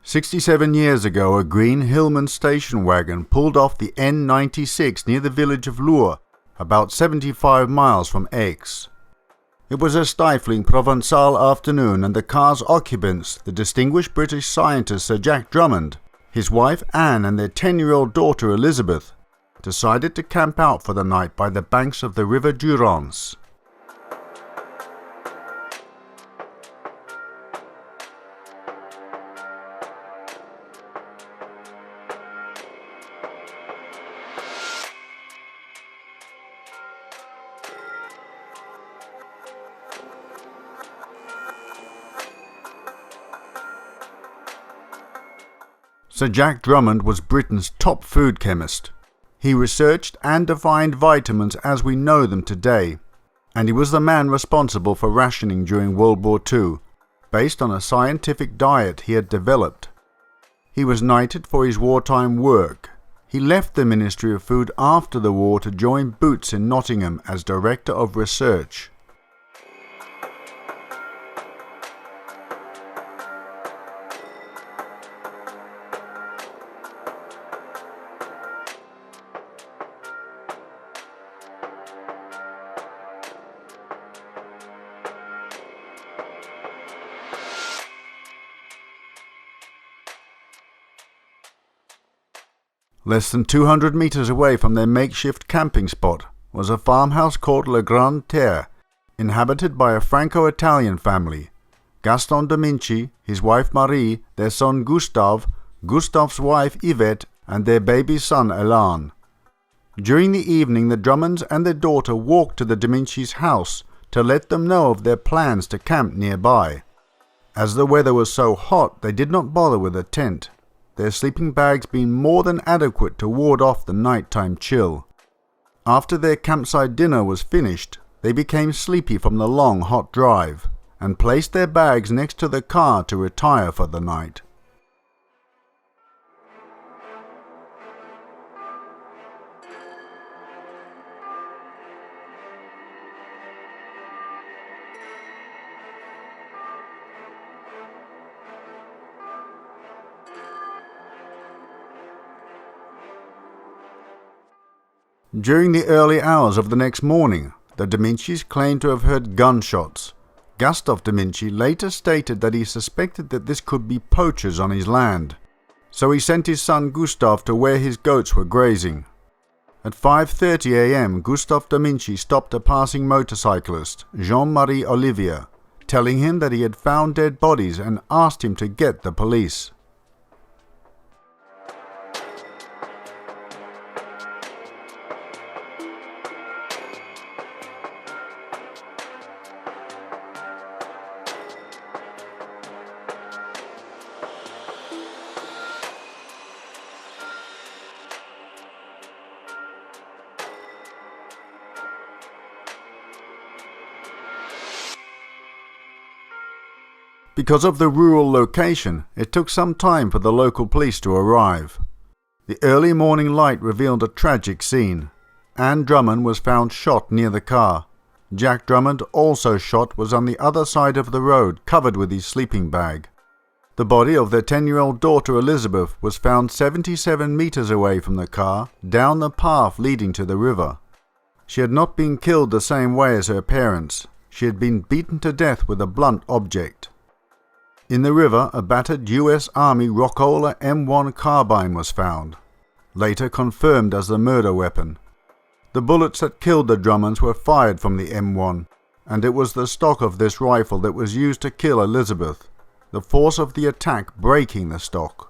67 years ago, a green Hillman station wagon pulled off the N96 near the village of Lourdes, about 75 miles from Aix. It was a stifling Provençal afternoon, and the car's occupants, the distinguished British scientist Sir Jack Drummond, his wife Anne and their 10-year-old daughter Elizabeth, decided to camp out for the night by the banks of the river Durance. Sir Jack Drummond was Britain's top food chemist. He researched and defined vitamins as we know them today, and he was the man responsible for rationing during World War II, based on a scientific diet he had developed. He was knighted for his wartime work. He left the Ministry of Food after the war to join Boots in Nottingham as Director of Research. Less than 200 meters away from their makeshift camping spot was a farmhouse called La Grande Terre, inhabited by a Franco-Italian family: Gaston Dominci, his wife Marie, their son Gustave, Gustave's wife Yvette, and their baby son Elan. During the evening, the Drummonds and their daughter walked to the Dominci's house to let them know of their plans to camp nearby. As the weather was so hot, they did not bother with a tent, their sleeping bags being more than adequate to ward off the nighttime chill. After their campsite dinner was finished, they became sleepy from the long hot drive, and placed their bags next to the car to retire for the night. During the early hours of the next morning, the Domincis claimed to have heard gunshots. Gustave Dominci later stated that he suspected that this could be poachers on his land, so he sent his son Gustave to where his goats were grazing. At 5:30 a.m., Gustave Dominci stopped a passing motorcyclist, Jean-Marie Olivier, telling him that he had found dead bodies and asked him to get the police. Because of the rural location, it took some time for the local police to arrive. The early morning light revealed a tragic scene. Anne Drummond was found shot near the car. Jack Drummond, also shot, was on the other side of the road, covered with his sleeping bag. The body of their 10-year-old daughter Elizabeth was found 77 meters away from the car, down the path leading to the river. She had not been killed the same way as her parents. She had been beaten to death with a blunt object. In the river, a battered U.S. Army Rockola M1 carbine was found, later confirmed as the murder weapon. The bullets that killed the Drummonds were fired from the M1, and it was the stock of this rifle that was used to kill Elizabeth, the force of the attack breaking the stock.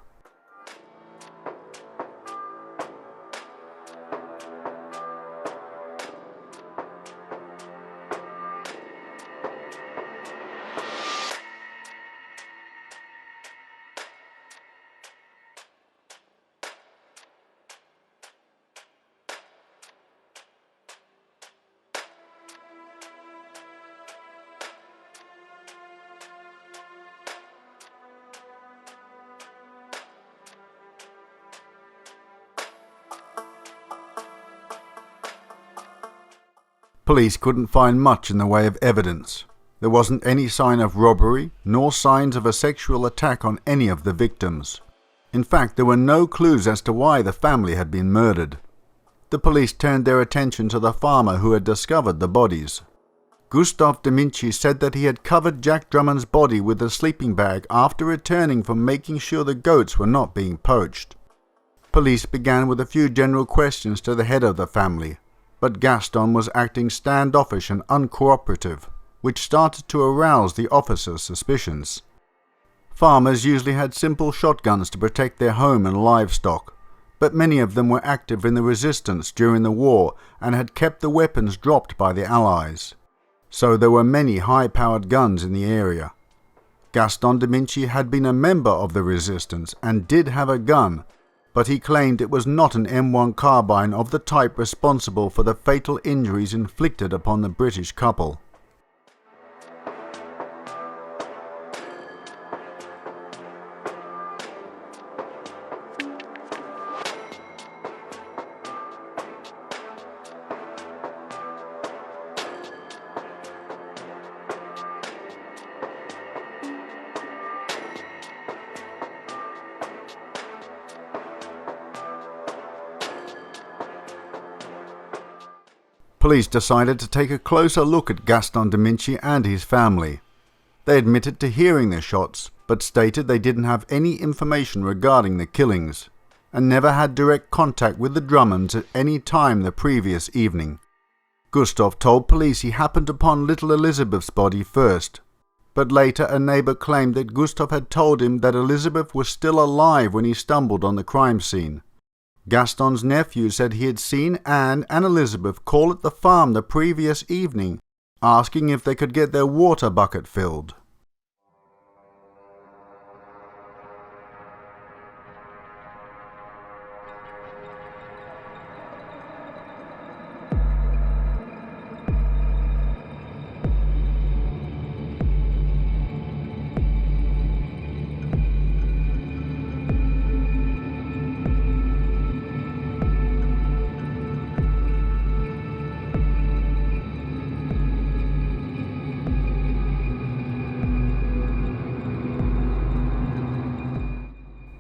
Police couldn't find much in the way of evidence. There wasn't any sign of robbery, nor signs of a sexual attack on any of the victims. In fact, there were no clues as to why the family had been murdered. The police turned their attention to the farmer who had discovered the bodies. Gustave Deminci said that he had covered Jack Drummond's body with a sleeping bag after returning from making sure the goats were not being poached. Police began with a few general questions to the head of the family, but Gaston was acting standoffish and uncooperative, which started to arouse the officers' suspicions. Farmers usually had simple shotguns to protect their home and livestock, but many of them were active in the resistance during the war and had kept the weapons dropped by the Allies. So there were many high-powered guns in the area. Gaston Deminci had been a member of the resistance and did have a gun, but he claimed it was not an M1 carbine of the type responsible for the fatal injuries inflicted upon the British couple. Police decided to take a closer look at Gaston Deminci and his family. They admitted to hearing the shots, but stated they didn't have any information regarding the killings, and never had direct contact with the Drummonds at any time the previous evening. Gustave told police he happened upon little Elizabeth's body first, but later a neighbour claimed that Gustave had told him that Elizabeth was still alive when he stumbled on the crime scene. Gaston's nephew said he had seen Anne and Elizabeth call at the farm the previous evening, asking if they could get their water bucket filled.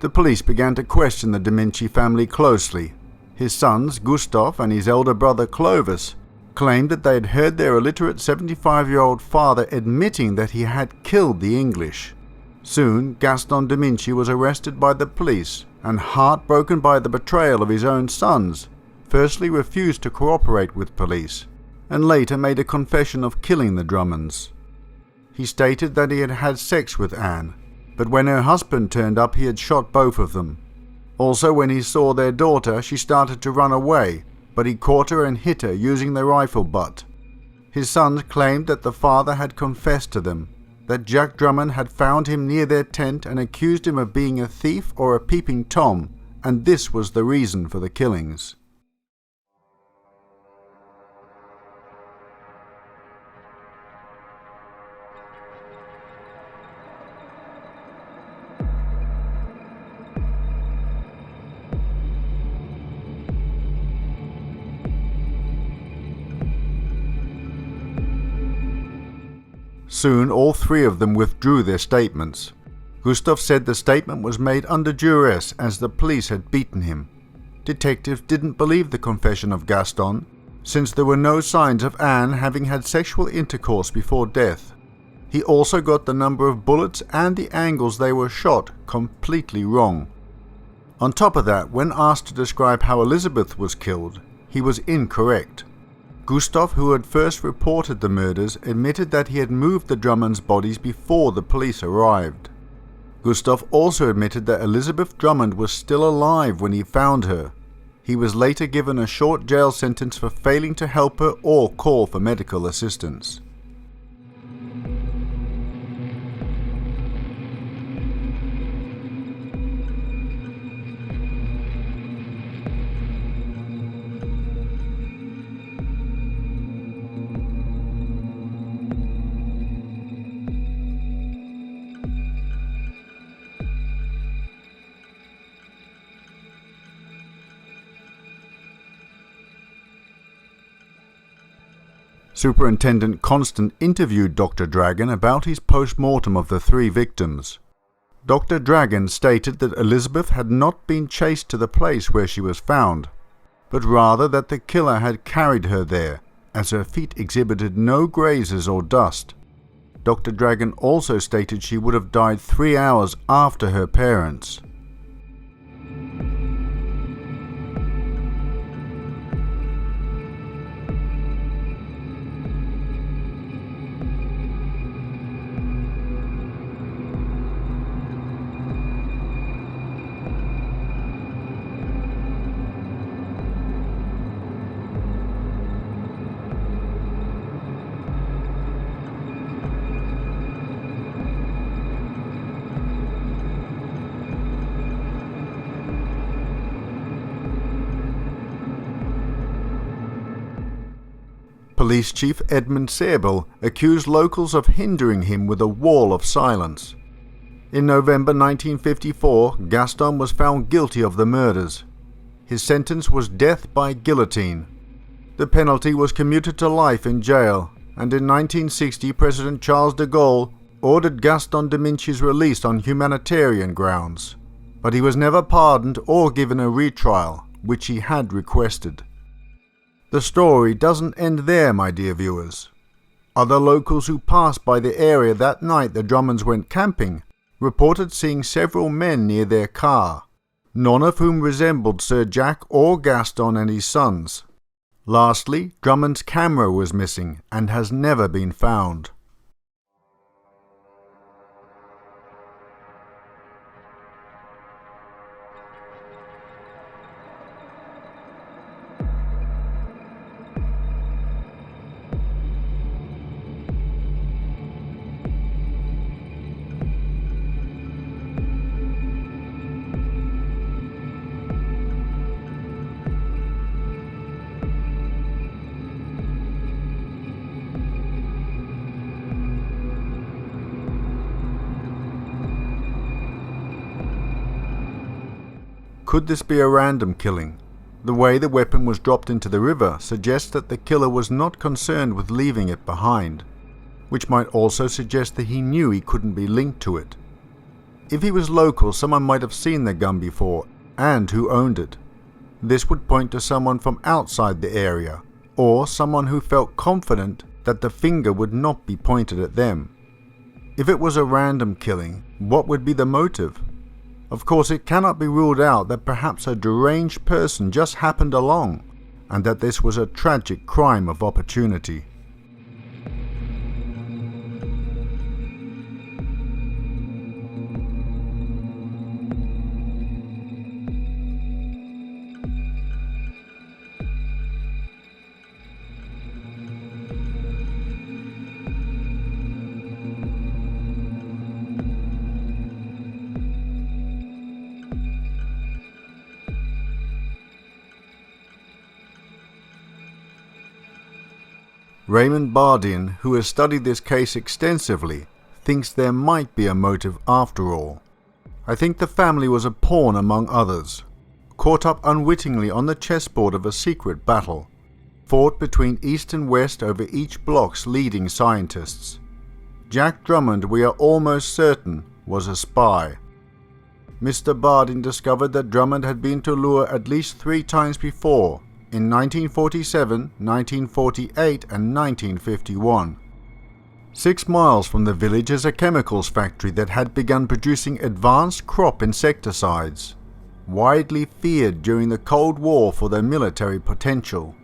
The police began to question the Deminci family closely. His sons, Gustave and his elder brother Clovis, claimed that they had heard their illiterate 75-year-old father admitting that he had killed the English. Soon, Gaston Deminci was arrested by the police and, heartbroken by the betrayal of his own sons, firstly refused to cooperate with police and later made a confession of killing the Drummonds. He stated that he had had sex with Anne, but when her husband turned up he had shot both of them. Also, when he saw their daughter, she started to run away, but he caught her and hit her using the rifle butt. His sons claimed that the father had confessed to them, that Jack Drummond had found him near their tent and accused him of being a thief or a peeping Tom, and this was the reason for the killings. Soon all three of them withdrew their statements. Gustave said the statement was made under duress as the police had beaten him. Detectives didn't believe the confession of Gaston, since there were no signs of Anne having had sexual intercourse before death. He also got the number of bullets and the angles they were shot completely wrong. On top of that, when asked to describe how Elizabeth was killed, he was incorrect. Gustave, who had first reported the murders, admitted that he had moved the Drummonds' bodies before the police arrived. Gustave also admitted that Elizabeth Drummond was still alive when he found her. He was later given a short jail sentence for failing to help her or call for medical assistance. Superintendent Constant interviewed Dr. Dragon about his post-mortem of the 3 victims. Dr. Dragon stated that Elizabeth had not been chased to the place where she was found, but rather that the killer had carried her there, as her feet exhibited no grazes or dust. Dr. Dragon also stated she would have died 3 hours after her parents. Police Chief Edmund Sable accused locals of hindering him with a wall of silence. In November 1954, Gaston was found guilty of the murders. His sentence was death by guillotine. The penalty was commuted to life in jail, and in 1960 President Charles de Gaulle ordered Gaston de Minch's release on humanitarian grounds. But he was never pardoned or given a retrial, which he had requested. The story doesn't end there, my dear viewers. Other locals who passed by the area that night the Drummonds went camping reported seeing several men near their car, none of whom resembled Sir Jack or Gaston and his sons. Lastly, Drummond's camera was missing and has never been found. Could this be a random killing? The way the weapon was dropped into the river suggests that the killer was not concerned with leaving it behind, which might also suggest that he knew he couldn't be linked to it. If he was local, someone might have seen the gun before, and who owned it. This would point to someone from outside the area, or someone who felt confident that the finger would not be pointed at them. If it was a random killing, what would be the motive? Of course, it cannot be ruled out that perhaps a deranged person just happened along, and that this was a tragic crime of opportunity. Raymond Bardeen, who has studied this case extensively, thinks there might be a motive after all. I think the family was a pawn among others, caught up unwittingly on the chessboard of a secret battle, fought between East and West over each block's leading scientists. Jack Drummond, we are almost certain, was a spy. Mr. Bardeen discovered that Drummond had been to Lure at least 3 times before, in 1947, 1948 and 1951. 6 miles from the village is a chemicals factory that had begun producing advanced crop insecticides, widely feared during the Cold War for their military potential.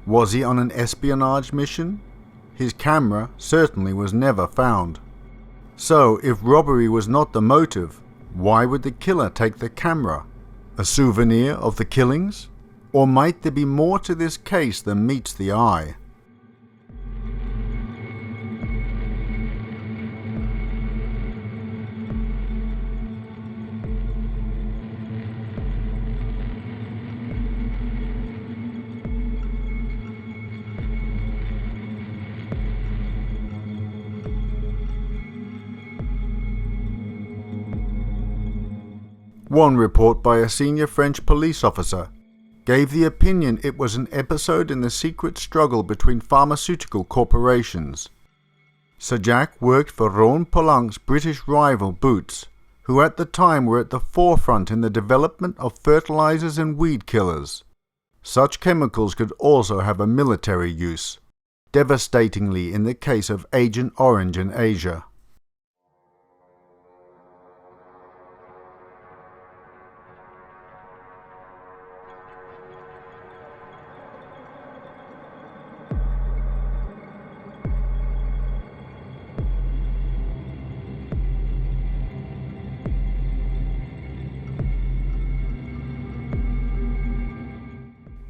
Was he on an espionage mission? His camera certainly was never found. So, if robbery was not the motive, why would the killer take the camera? A souvenir of the killings? Or might there be more to this case than meets the eye? One report by a senior French police officer gave the opinion it was an episode in the secret struggle between pharmaceutical corporations. Sir Jack worked for Ron Pollank's British rival Boots, who at the time were at the forefront in the development of fertilizers and weed killers. Such chemicals could also have a military use, devastatingly in the case of Agent Orange in Asia.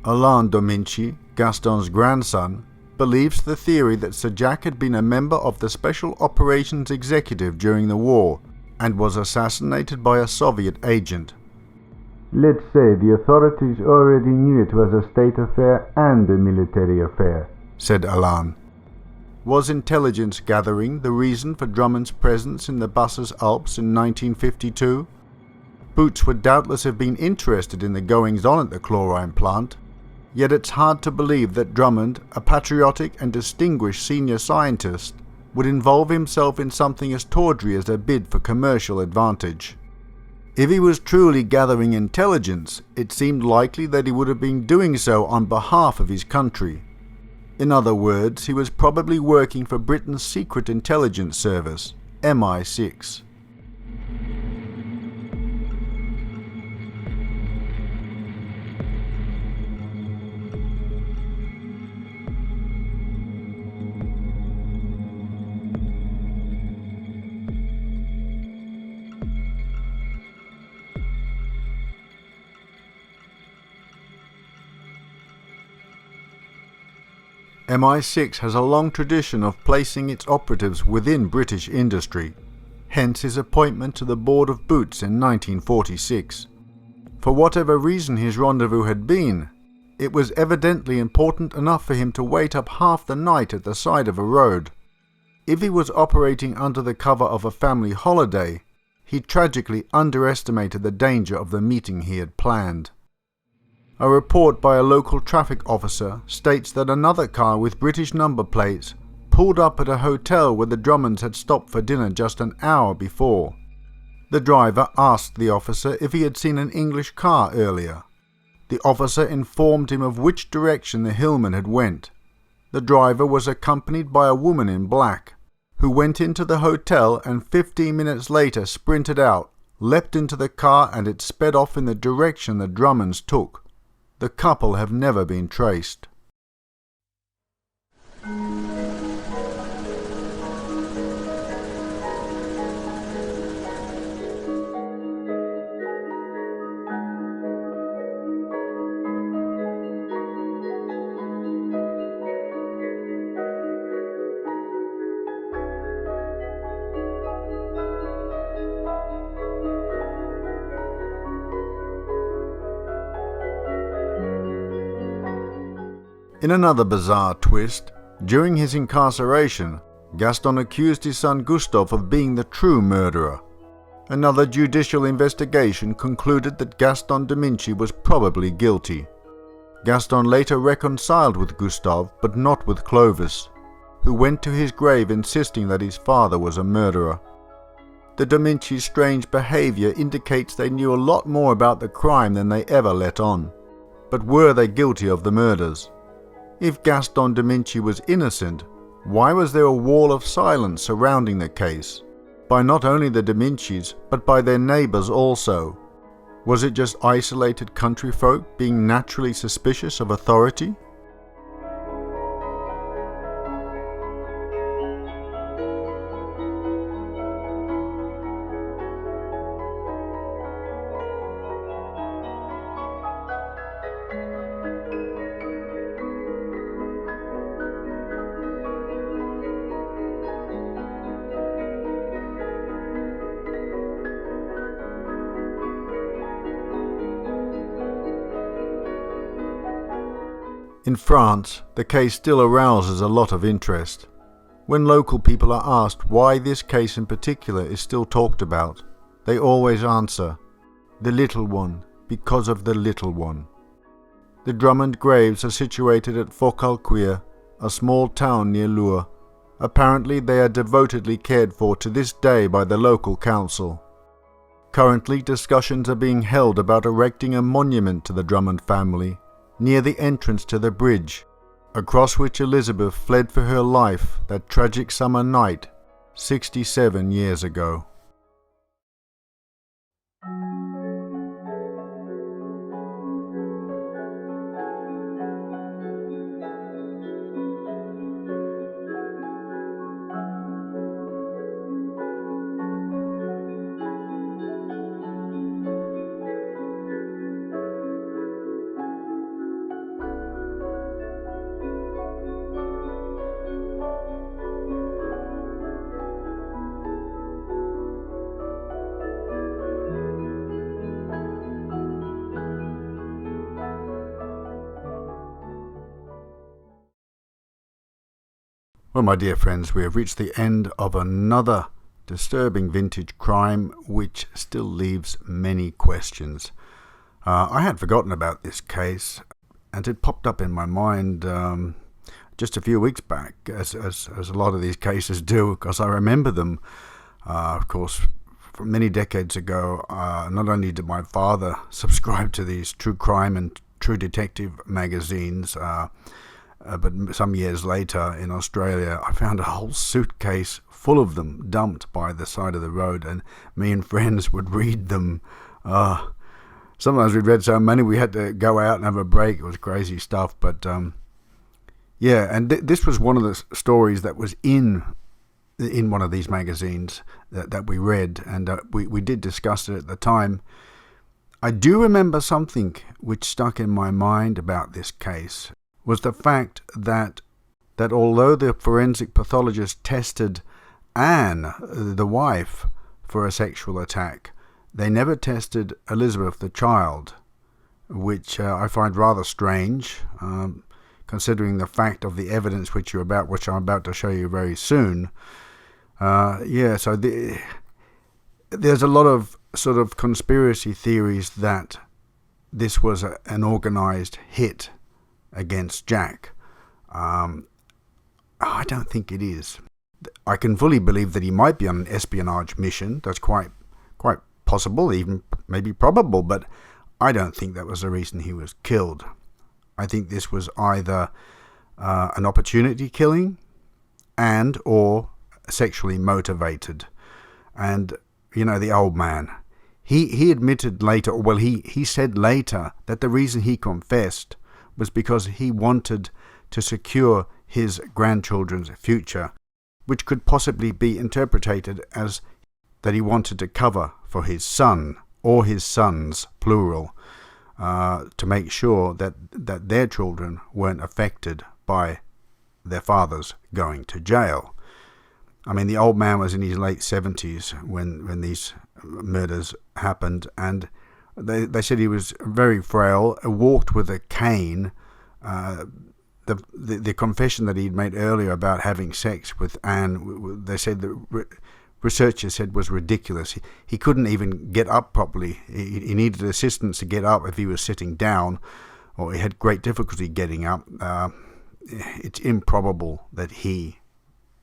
Alain Dominici, Gaston's grandson, believes the theory that Sir Jack had been a member of the Special Operations Executive during the war and was assassinated by a Soviet agent. "Let's say the authorities already knew it was a state affair and a military affair," said Alain. Was intelligence gathering the reason for Drummond's presence in the Buses Alps in 1952? Boots would doubtless have been interested in the goings-on at the chlorine plant. Yet it's hard to believe that Drummond, a patriotic and distinguished senior scientist, would involve himself in something as tawdry as a bid for commercial advantage. If he was truly gathering intelligence, it seemed likely that he would have been doing so on behalf of his country. In other words, he was probably working for Britain's secret intelligence service, MI6. MI6 has a long tradition of placing its operatives within British industry, hence his appointment to the board of Boots in 1946. For whatever reason his rendezvous had been, it was evidently important enough for him to wait up half the night at the side of a road. If he was operating under the cover of a family holiday, he tragically underestimated the danger of the meeting he had planned. A report by a local traffic officer states that another car with British number plates pulled up at a hotel where the Drummonds had stopped for dinner just an hour before. The driver asked the officer if he had seen an English car earlier. The officer informed him of which direction the hillman had went. The driver was accompanied by a woman in black, who went into the hotel and 15 minutes later sprinted out, leapt into the car, and it sped off in the direction the Drummonds took. The couple have never been traced. In another bizarre twist, during his incarceration, Gaston accused his son Gustave of being the true murderer. Another judicial investigation concluded that Gaston Dominici was probably guilty. Gaston later reconciled with Gustave, but not with Clovis, who went to his grave insisting that his father was a murderer. The Dominicis' strange behavior indicates they knew a lot more about the crime than they ever let on. But were they guilty of the murders? If Gaston Dominici was innocent, why was there a wall of silence surrounding the case? By not only the Dominicis, but by their neighbours also. Was it just isolated country folk being naturally suspicious of authority? In France, the case still arouses a lot of interest. When local people are asked why this case in particular is still talked about, they always answer, "The little one, because of the little one." The Drummond graves are situated at Forcalquier, a small town near Lure. Apparently they are devotedly cared for to this day by the local council. Currently discussions are being held about erecting a monument to the Drummond family near the entrance to the bridge, across which Elizabeth fled for her life that tragic summer night 67 years ago. Well, my dear friends, we have reached the end of another disturbing vintage crime which still leaves many questions. I had forgotten about this case, and it popped up in my mind just a few weeks back, as a lot of these cases do, because I remember them. Of course, from many decades ago, not only did my father subscribe to these true crime and true detective magazines, but some years later in Australia, I found a whole suitcase full of them dumped by the side of the road, and me and friends would read them. Sometimes we'd read so many we had to go out and have a break. It was crazy stuff, but yeah, and this was one of the stories that was in one of these magazines that we read, and we did discuss it at the time. I do remember something which stuck in my mind about this case, was the fact that although the forensic pathologist tested Anne, the wife, for a sexual attack, they never tested Elizabeth, the child, which I find rather strange, considering the fact of the evidence which I'm about to show you very soon. So there's a lot of sort of conspiracy theories that this was an organized hit against Jack. I don't think it is. I can fully believe that he might be on an espionage mission. That's quite possible, even maybe probable, but I don't think that was the reason he was killed. I think this was either an opportunity killing and or sexually motivated. And, you know, the old man, he admitted later, well, he said later that the reason he confessed was because he wanted to secure his grandchildren's future, which could possibly be interpreted as that he wanted to cover for his son, or his sons, plural, to make sure that their children weren't affected by their fathers going to jail. I mean, the old man was in his late 70s when these murders happened, and they said he was very frail, walked with a cane. The confession that he'd made earlier about having sex with Anne, they said the researchers said was ridiculous. He couldn't even get up properly. He needed assistance to get up if he was sitting down, or he had great difficulty getting up. It's improbable that he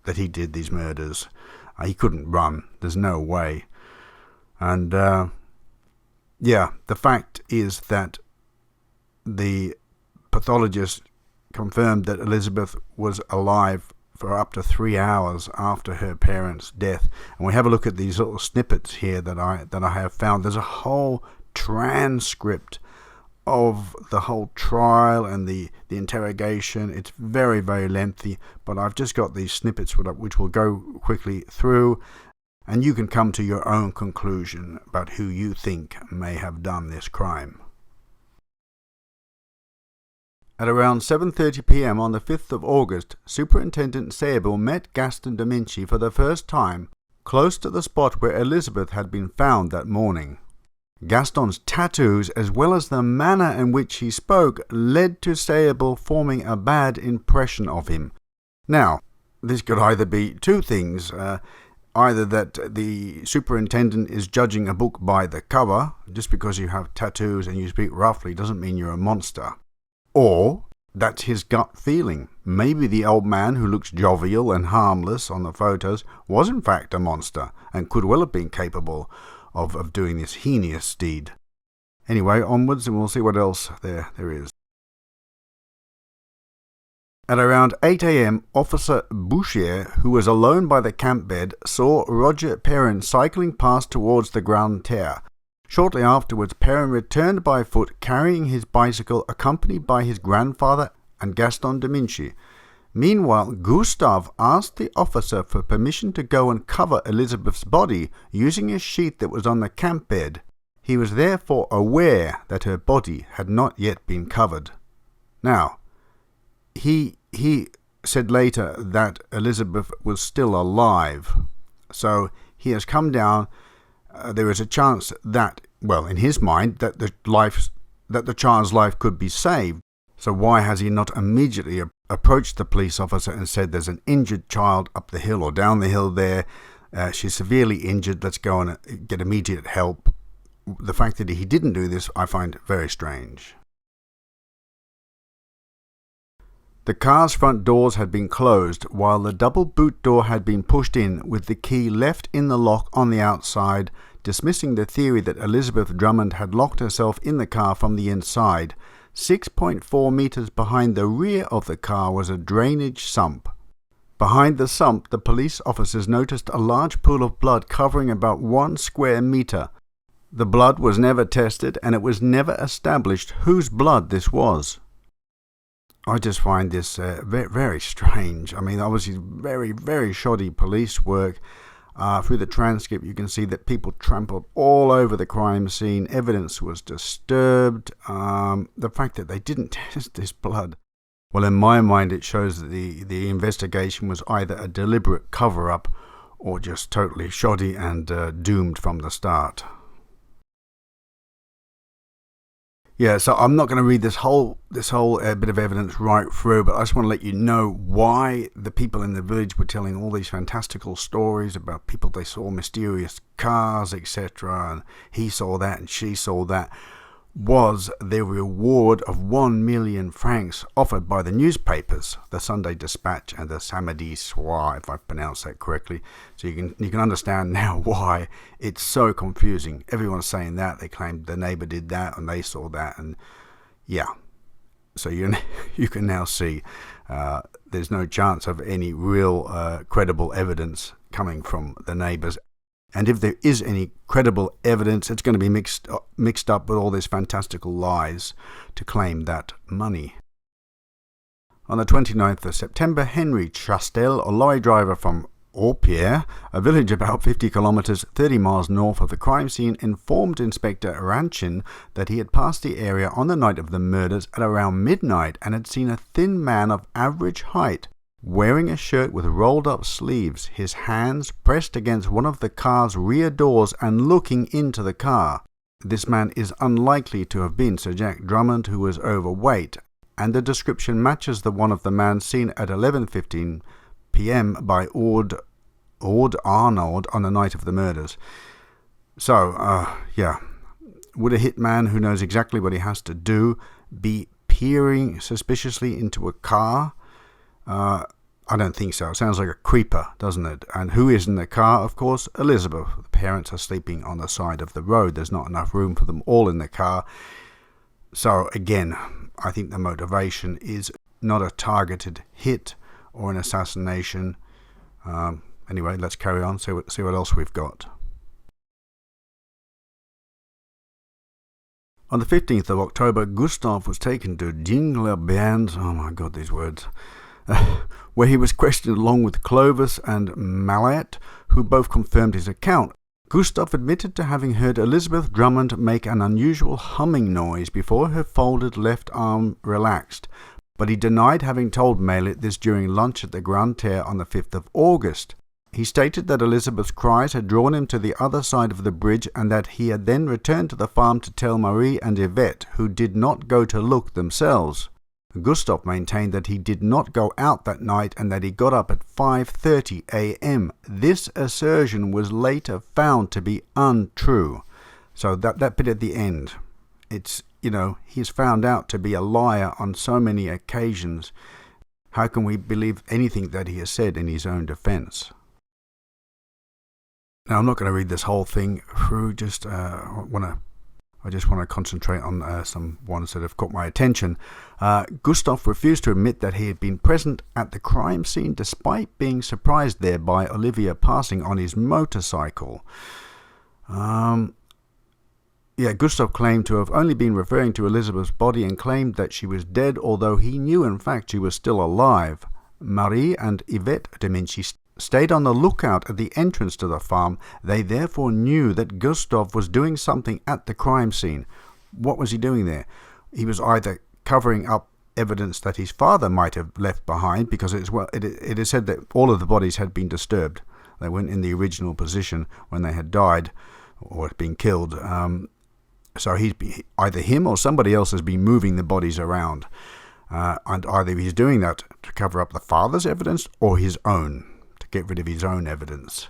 did these murders. He couldn't run. There's no way. And the fact is that the pathologist confirmed that Elizabeth was alive for up to 3 hours after her parents' death. And we have a look at these little snippets here that I have found. There's a whole transcript of the whole trial and the interrogation. It's very, very lengthy, but I've just got these snippets which we'll go quickly through, and you can come to your own conclusion about who you think may have done this crime. At around 7:30 p.m. on the 5th of August, Superintendent Sable met Gaston Dominci for the first time close to the spot where Elizabeth had been found that morning. Gaston's tattoos, as well as the manner in which he spoke, led to Sable forming a bad impression of him. Now, this could either be two things. Either that the superintendent is judging a book by the cover. Just because you have tattoos and you speak roughly doesn't mean you're a monster. Or that's his gut feeling. Maybe the old man who looks jovial and harmless on the photos was in fact a monster and could well have been capable of doing this heinous deed. Anyway, onwards and we'll see what else there is. At around 8 a.m, Officer Bouchier, who was alone by the camp bed, saw Roger Perrin cycling past towards the Grande Terre. Shortly afterwards, Perrin returned by foot carrying his bicycle, accompanied by his grandfather and Gaston de Mincy. Meanwhile, Gustave asked the officer for permission to go and cover Elizabeth's body using a sheet that was on the camp bed. He was therefore aware that her body had not yet been covered. Now, he said later that Elizabeth was still alive, so he has come down. There is a chance that, well, in his mind, that the child's life could be saved. So why has he not immediately approached the police officer and said, there's an injured child up the hill or down the hill there, she's severely injured, let's go and get immediate help? The fact that he didn't do this, I find very strange. The car's front doors had been closed, while the double boot door had been pushed in with the key left in the lock on the outside, dismissing the theory that Elizabeth Drummond had locked herself in the car from the inside. 6.4 meters behind the rear of the car was a drainage sump. Behind the sump, the police officers noticed a large pool of blood covering about 1 square meter. The blood was never tested, and it was never established whose blood this was. I just find this very, very strange. I mean, obviously very, very shoddy police work. Through the transcript, you can see that people trampled all over the crime scene. Evidence was disturbed. The fact that they didn't test this blood, well, in my mind, it shows that the investigation was either a deliberate cover-up or just totally shoddy and doomed from the start. Yeah, so I'm not going to read this whole bit of evidence right through, but I just want to let you know why the people in the village were telling all these fantastical stories about people they saw mysterious cars, etc., and he saw that and she saw that, was the reward of 1 million francs offered by the newspapers, the Sunday Dispatch and the Samedi Soir, if I pronounce that correctly. So you can understand now why it's so confusing. Everyone's saying that. They claimed the neighbor did that and they saw that, and yeah. So you can now see there's no chance of any real credible evidence coming from the neighbors. And if there is any credible evidence, it's going to be mixed up with all these fantastical lies to claim that money. On the 29th of September, Henry Chastel, a lorry driver from Aupierre, a village about 50 kilometers, 30 miles north of the crime scene, informed Inspector Ranchin that he had passed the area on the night of the murders at around midnight and had seen a thin man of average height, wearing a shirt with rolled-up sleeves, his hands pressed against one of the car's rear doors and looking into the car. This man is unlikely to have been Sir Jack Drummond, who was overweight, and the description matches the one of the man seen at 11:15 p.m. by Ord Arnaud on the night of the murders. So, yeah, would a hitman who knows exactly what he has to do be peering suspiciously into a car? I don't think so. It sounds like a creeper, doesn't it? And who is in the car? Of course, Elizabeth. The parents are sleeping on the side of the road. There's not enough room for them all in the car. So again, I think the motivation is not a targeted hit or an assassination. Anyway, let's carry on, see what else we've got. On the 15th of October, Gustave was taken to Digne-les-Bains, oh my god, these words, where he was questioned along with Clovis and Mallet, who both confirmed his account. Gustave admitted to having heard Elizabeth Drummond make an unusual humming noise before her folded left arm relaxed, but he denied having told Mallet this during lunch at the Grande Terre on the 5th of August. He stated that Elizabeth's cries had drawn him to the other side of the bridge and that he had then returned to the farm to tell Marie and Yvette, who did not go to look themselves. Gustave maintained that he did not go out that night and that he got up at 5:30 a.m. This assertion was later found to be untrue. So that bit at the end, it's he's found out to be a liar on so many occasions. How can we believe anything that he has said in his own defense? Now, I'm not going to read this whole thing through. I just want to concentrate on some ones that have caught my attention. Gustav refused to admit that he had been present at the crime scene, despite being surprised there by Olivia passing on his motorcycle. Gustav claimed to have only been referring to Elizabeth's body and claimed that she was dead, although he knew in fact she was still alive. Marie and Yvette de Mincy stayed on the lookout at the entrance to the farm. They therefore knew that Gustav was doing something at the crime scene. What was he doing there? He was either covering up evidence that his father might have left behind, because it is said that all of the bodies had been disturbed. They weren't in the original position when they had died or had been killed. So either him or somebody else has been moving the bodies around. And either he's doing that to cover up the father's evidence or his own, to get rid of his own evidence.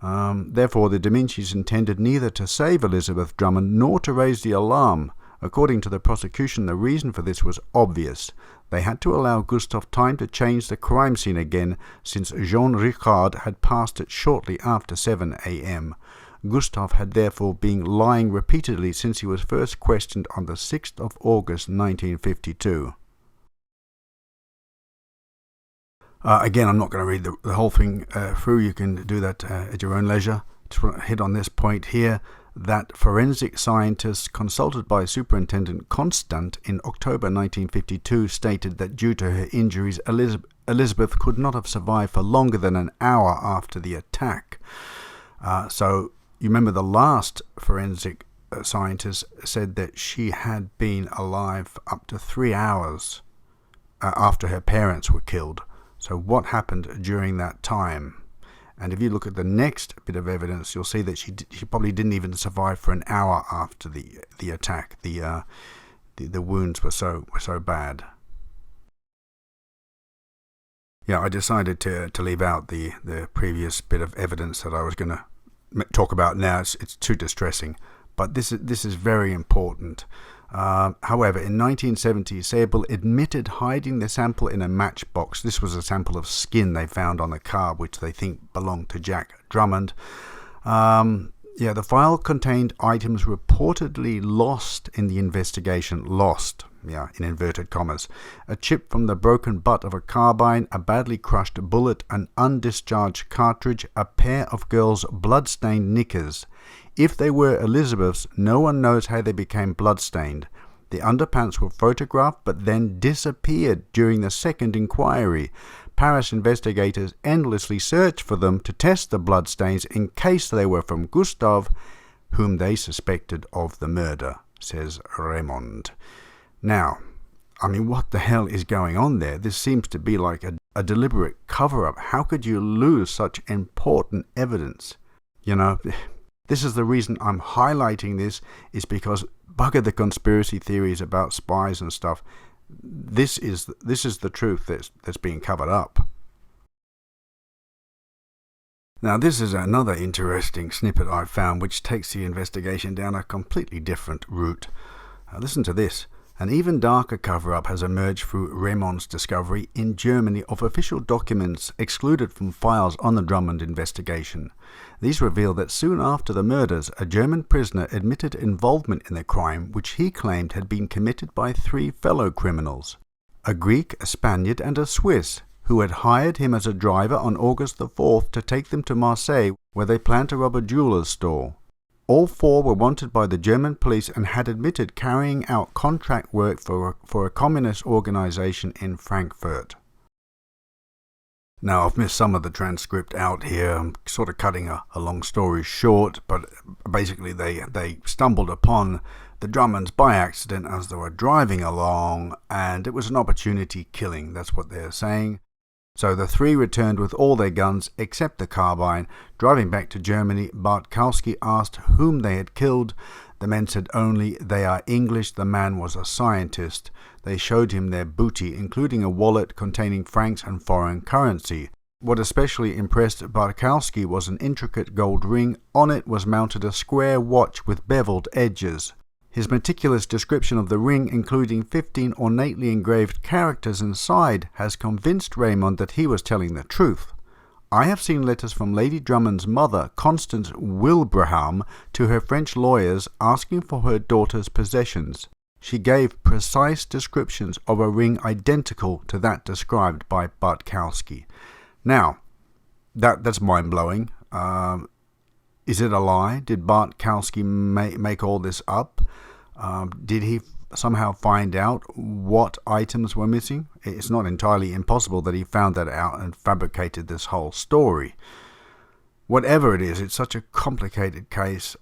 Therefore, the de Mincy's intended neither to save Elizabeth Drummond nor to raise the alarm. According to the prosecution, the reason for this was obvious. They had to allow Gustav time to change the crime scene again, since Jean Ricard had passed it shortly after 7 a.m. Gustav had therefore been lying repeatedly since he was first questioned on the 6th of August 1952. Again, I'm not going to read the whole thing through. You can do that at your own leisure. Just want to hit on this point here, that forensic scientists consulted by Superintendent Constant in October 1952 stated that due to her injuries, Elizabeth could not have survived for longer than an hour after the attack. So you remember the last forensic scientist said that she had been alive up to 3 hours after her parents were killed. So what happened during that time? And if you look at the next bit of evidence, you'll see that she probably didn't even survive for an hour after the attack. The wounds were so bad. Yeah, I decided to leave out the previous bit of evidence that I was going to talk about now. It's too distressing, but this is very important. However, in 1970, Sable admitted hiding the sample in a matchbox. This was a sample of skin they found on the car, which they think belonged to Jack Drummond. The file contained items reportedly lost in the investigation. Lost, in inverted commas. A chip from the broken butt of a carbine, a badly crushed bullet, an undischarged cartridge, a pair of girls' blood-stained knickers. If they were Elizabeth's, no one knows how they became blood-stained. The underpants were photographed but then disappeared during the second inquiry. Paris investigators endlessly searched for them to test the bloodstains in case they were from Gustav, whom they suspected of the murder, says Raymond. Now, what the hell is going on there? This seems to be like a deliberate cover-up. How could you lose such important evidence? This is the reason I'm highlighting this, is because bugger the conspiracy theories about spies and stuff. This is the truth that's being covered up. Now, this is another interesting snippet I've found, which takes the investigation down a completely different route. Listen to this. An even darker cover-up has emerged through Raymond's discovery in Germany of official documents excluded from files on the Drummond investigation. These reveal that soon after the murders, a German prisoner admitted involvement in the crime, which he claimed had been committed by 3 fellow criminals: a Greek, a Spaniard, and a Swiss, who had hired him as a driver on August the 4th to take them to Marseille, where they planned to rob a jeweller's store. All 4 were wanted by the German police and had admitted carrying out contract work for a communist organization in Frankfurt. Now, I've missed some of the transcript out here. I'm sort of cutting a long story short, but basically they stumbled upon the Drummonds by accident as they were driving along, and it was an opportunity killing. That's what they're saying. So the 3 returned with all their guns except the carbine. Driving back to Germany, Bartkowski asked whom they had killed. The men said only, "They are English." The man was a scientist. They showed him their booty, including a wallet containing francs and foreign currency. What especially impressed Bartkowski was an intricate gold ring. On it was mounted a square watch with beveled edges. His meticulous description of the ring, including 15 ornately engraved characters inside, has convinced Raymond that he was telling the truth. I have seen letters from Lady Drummond's mother, Constance Wilbraham, to her French lawyers asking for her daughter's possessions. She gave precise descriptions of a ring identical to that described by Bartkowski. Now, that's mind-blowing. Is it a lie? Did Bartkowski make all this up? Did he somehow find out what items were missing? It's not entirely impossible that he found that out and fabricated this whole story. Whatever it is, it's such a complicated case.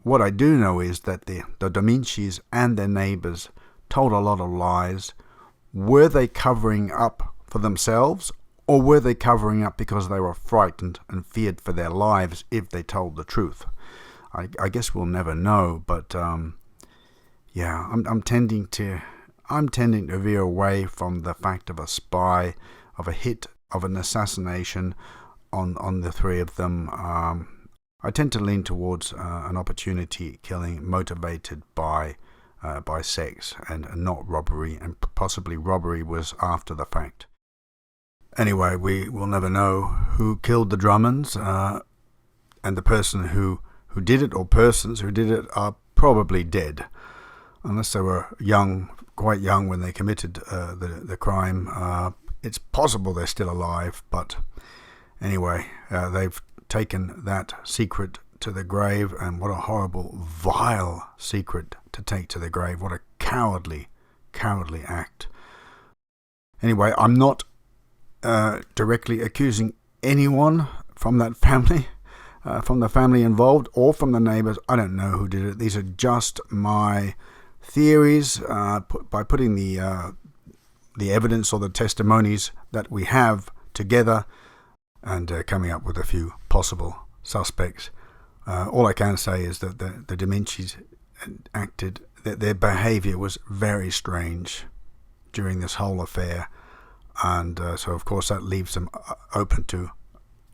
What I do know is that the Domincis and their neighbours told a lot of lies. Were they covering up for themselves, or were they covering up because they were frightened and feared for their lives if they told the truth? I guess we'll never know, but yeah, I'm tending to veer away from the fact of a spy, of a hit, of an assassination on the three of them. I tend to lean towards an opportunity killing motivated by sex and not robbery, and possibly robbery was after the fact. Anyway, we will never know who killed the Drummonds, and the person who did it, or persons who did it, are probably dead, unless they were quite young when they committed the crime. It's possible they're still alive, but anyway, they've taken that secret to the grave, and what a horrible, vile secret to take to the grave. What a cowardly act. Anyway, I'm not directly accusing anyone from that family, from the family involved, or from the neighbours. I don't know who did it. These are just my theories, by putting the evidence or the testimonies that we have together and coming up with a few possible suspects. All I can say is that the Domincis acted, that their behaviour was very strange during this whole affair, and so of course that leaves them open to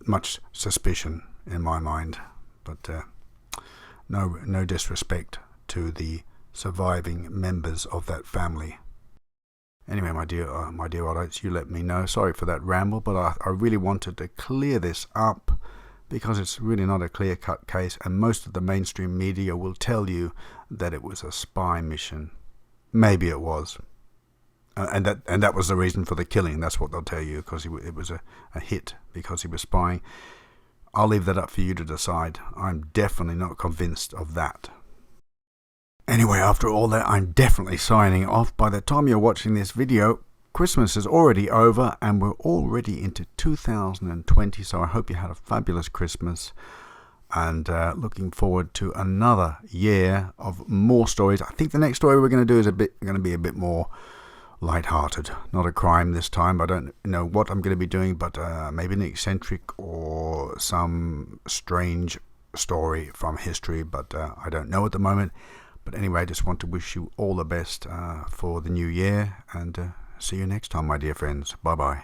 much suspicion in my mind, but no disrespect to the surviving members of that family. Anyway, my dear audience, you let me know. Sorry for that ramble, but I really wanted to clear this up, because it's really not a clear-cut case, and most of the mainstream media will tell you that it was a spy mission. Maybe it was. And that was the reason for the killing. That's what they'll tell you, because it was a hit because he was spying. I'll leave that up for you to decide. I'm definitely not convinced of that. Anyway, after all that, I'm definitely signing off. By the time you're watching this video, Christmas is already over and we're already into 2020, so I hope you had a fabulous Christmas, and looking forward to another year of more stories. I think the next story we're going to do is going to be a bit more light-hearted, not a crime this time. I don't know what I'm going to be doing, but maybe an eccentric or some strange story from history, but I don't know at the moment. But anyway, I just want to wish you all the best for the new year, and see you next time, my dear friends. Bye-bye.